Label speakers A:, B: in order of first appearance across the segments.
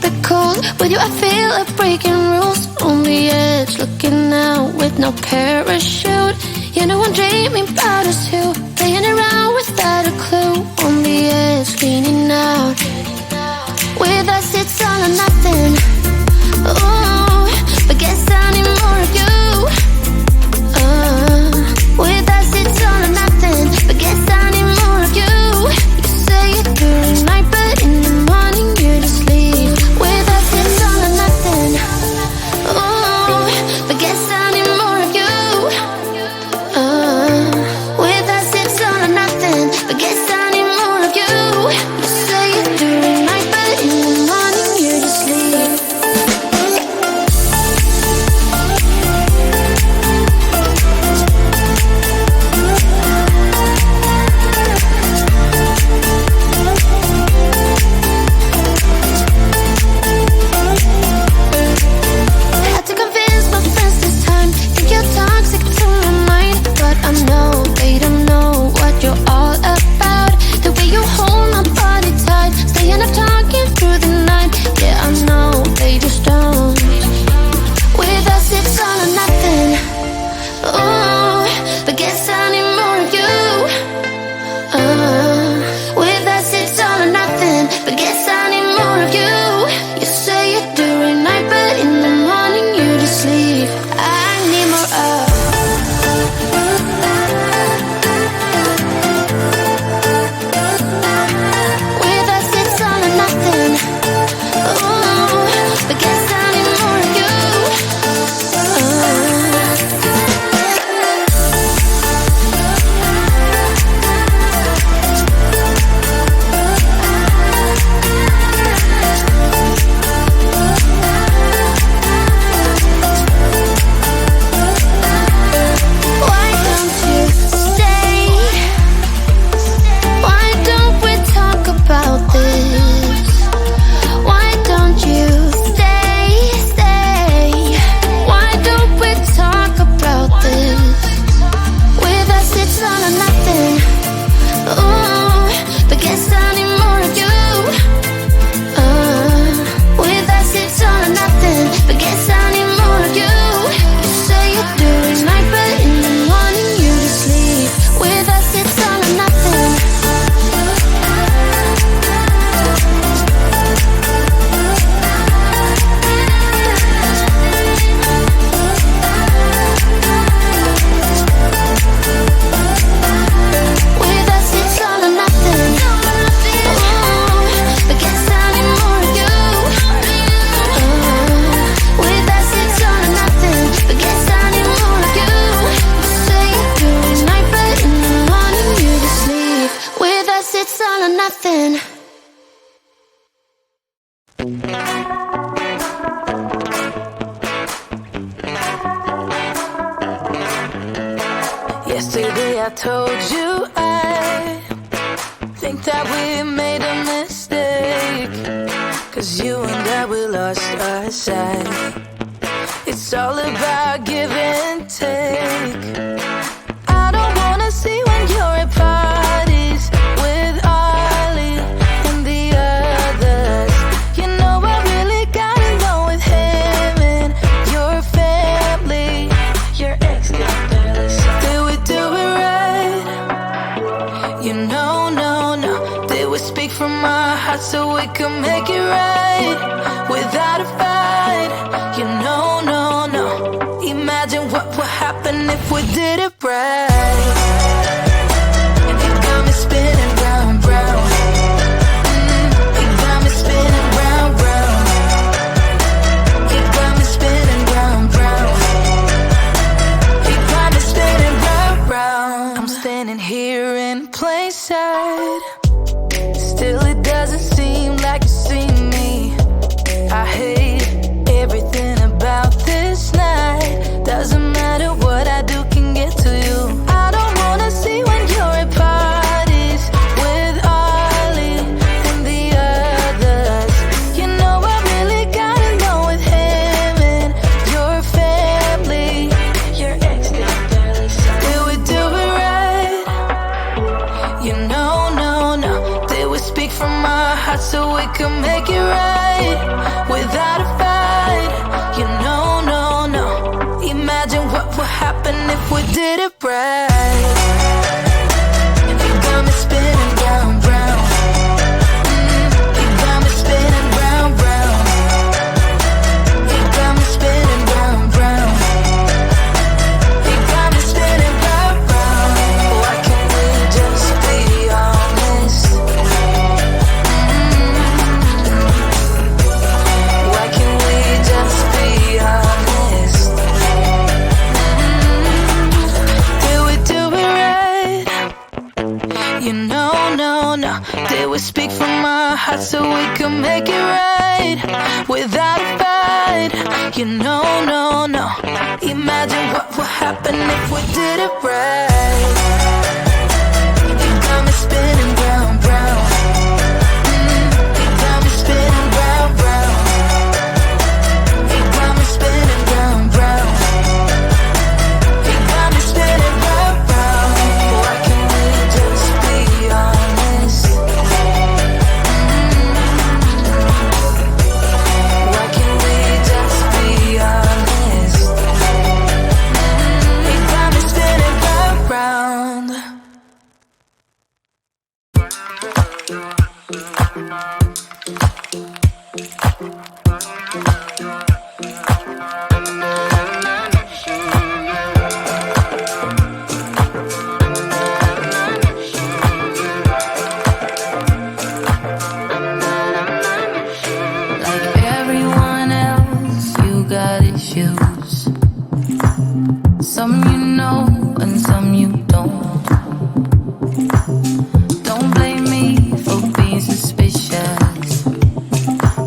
A: it cold. With you I feel like breaking rules. On the edge, looking out with no parachute. You know I'm dreaming about us two, playing around without a clue. On the edge, leaning out. With us it's all or nothing. Ooh, but guess I need more of you. With us it's all or nothing, but guess I need more of you. You say it during night, but in the morning you just leave. With us it's all or nothing. Ooh, but guess I need more of you. With us it's all or nothing, but guess I need more of you. You say it during night, but in the morning you just leave. Had to convince my friends this time. Think you're toxic to my mind, but I know they don't know what you're all about. The way you hold my body tight, staying up talking through the night. Yeah, I know they just don't. With us it's all or nothing. Ooh, but guess I need more of you. With us it's all or nothing, but guess I need more of you. You say it during night, but in the morning you just leave. I need more of. With us it's all or nothing. Ooh, but guess I need more of you. Why don't you stay? Why don't we talk about this? Why don't you stay? Why don't we talk about this? With us it's all or nothing. Ooh, but guess I need more of you. With us it's all or nothing, but guess I need more of you. You say it during night, but in the morning you just leave. With us it's all or nothing. With us it's all or nothing. Ooh, but guess I need more of you. With us it's all or nothing, but guess I need more of you. You say it during night, but in the morning you just leave. With us it's all or nothing.
B: Yesterday I told you I think that we made a mistake, 'cause you and I, we lost our sight. It's all about give and take. I don't wanna see when you're at parties with Ollie and the others. You know I really gotta know with him and your family. Your ex got barely said. Did we do it right? You know, no. Did we speak from our hearts so we can make it right without a fight? You know, no. Imagine what would happen if we did it right. You got me spinning round. You got me spinning round. You got me spinning round. You got me spinning round. I'm standing here in plain sight. Still it doesn't seem like you see me. I hate everything about this night. Doesn't matter what I do can get to you. I don't wanna see when you're at parties with Ollie and the others. You know I really gotta know with him and your family. Your ex got barely said. Did we do it right? You know, no. Did we speak from our hearts so we can make it right? right without a fight. You know, no, no. Imagine what would happen if we did it right. You got me spinning round, round. You got me spinning round, round. You got me spinning round, round. You got me spinning round, round. Why can't we just be honest? Why can't we just be honest? Did we do it right? You know, no, no. Did we speak from our hearts so we can make it right without a fight? You know, no, no. Imagine what would happen if we did it right. You got me spinning round, round. You got me spinning round, round. You got me spinning round, round. You got me spinning round, round. Why can't we just be honest? Why can't we just be honest? You got me spinning round, round. Like everyone else, you got issues. Some you know and some you don't. Don't blame me for being suspicious,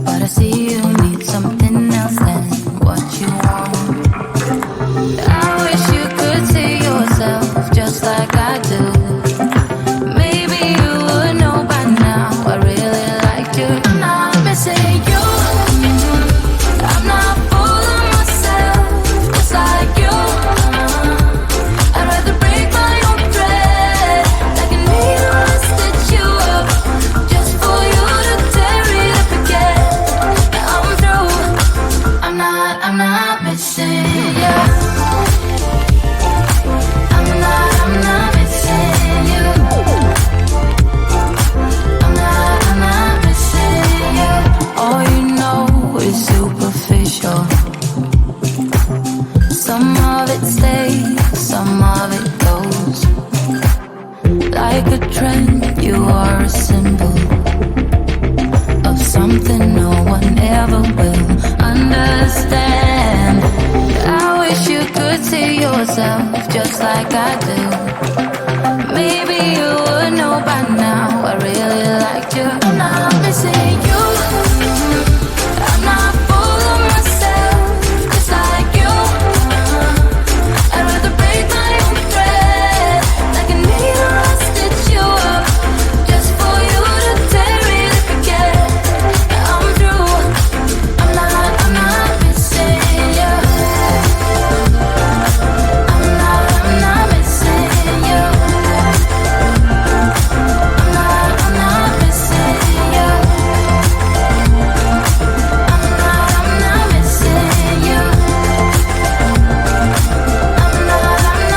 B: but I see you need something else than what you want. I wish you could see yourself just like I do. Maybe you would know by now I really liked you. I'm not missing you. I'm not fooling myself just like you. I'd rather break my own thread like a needle and stitch you up just for you to tear it up again. Now I'm through. I'm not missing you. I'm not missing you. I'm not missing you. All you know is superficial. Some of it stays, some of it goes. Like a trend, you are a symbol of something no one ever will understand. I wish you could see yourself just like I do. Maybe you would know by now I really liked you. I'm not missing you. I'm not fooling myself just like you. I'd rather break my own thread like a needle and stitch you up just for you to tear it up again. Now I'm through. I'm not missing you. I'm not missing you. I'm not missing you. I'm not missing you. I'm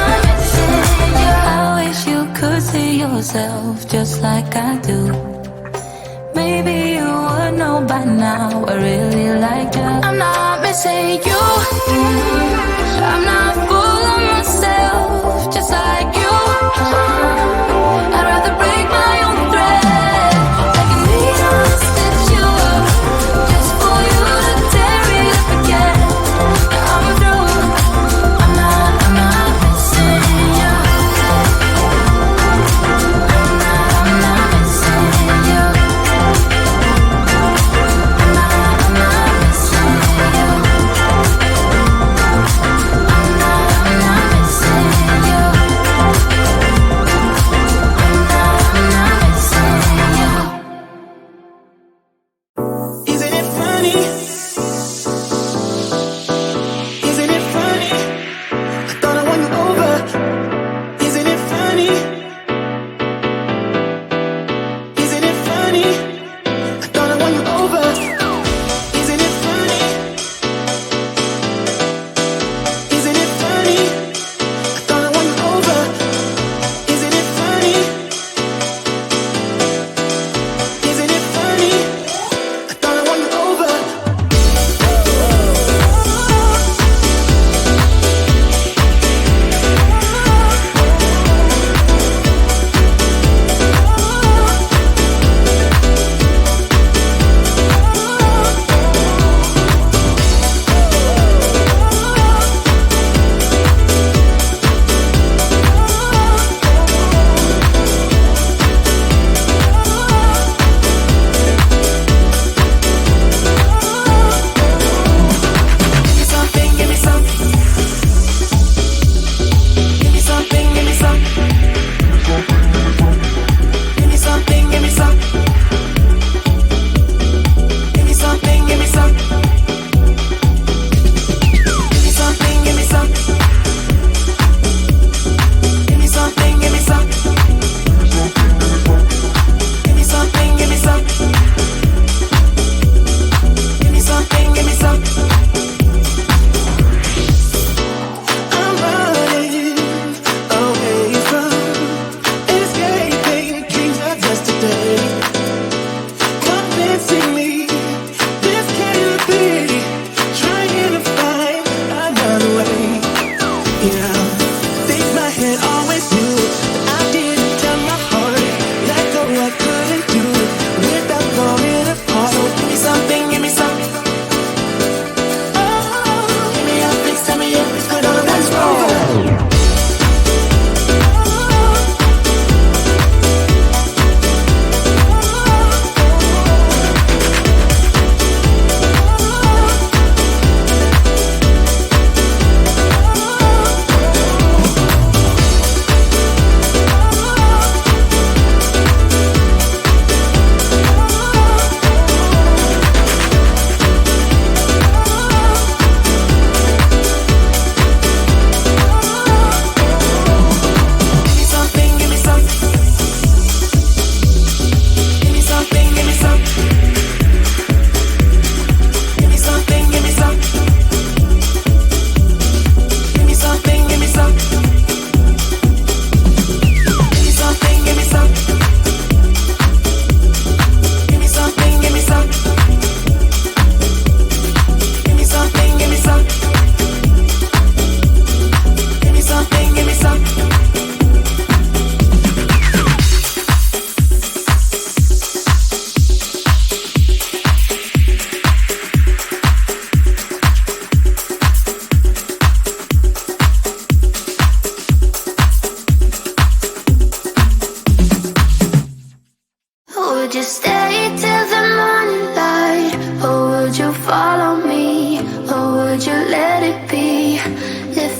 B: not missing you. I wish you could see yourself just like I do. Maybe you would know by now I really like you. I'm not missing you. I'm not fooling myself just like you. I'd rather break my own thread like a needle and stitch you up just for you to tear it up again. Now I'm through. I'm not missing you. I'm not missing you. I'm not missing you.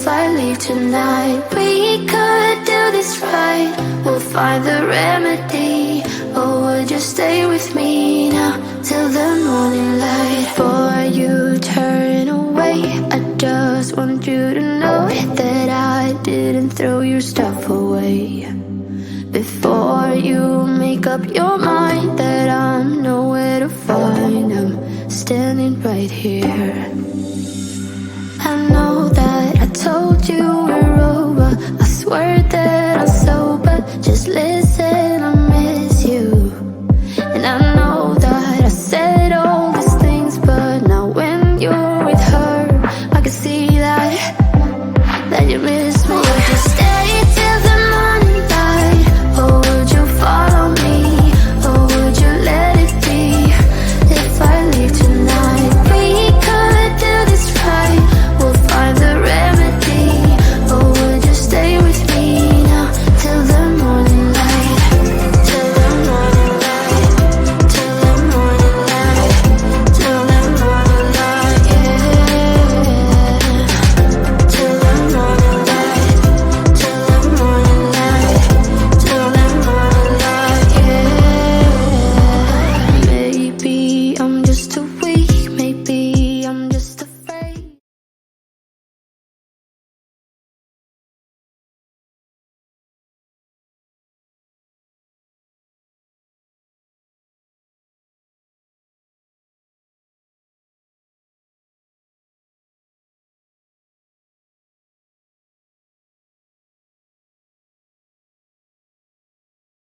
A: if I leave tonight. We could do this right, we'll find the remedy. Or would you stay with me now till the morning light? Before you turn away, I just want you to know that I didn't throw your stuff away. Before you make up your mind that I'm nowhere to find, I'm standing right here. I know that I told you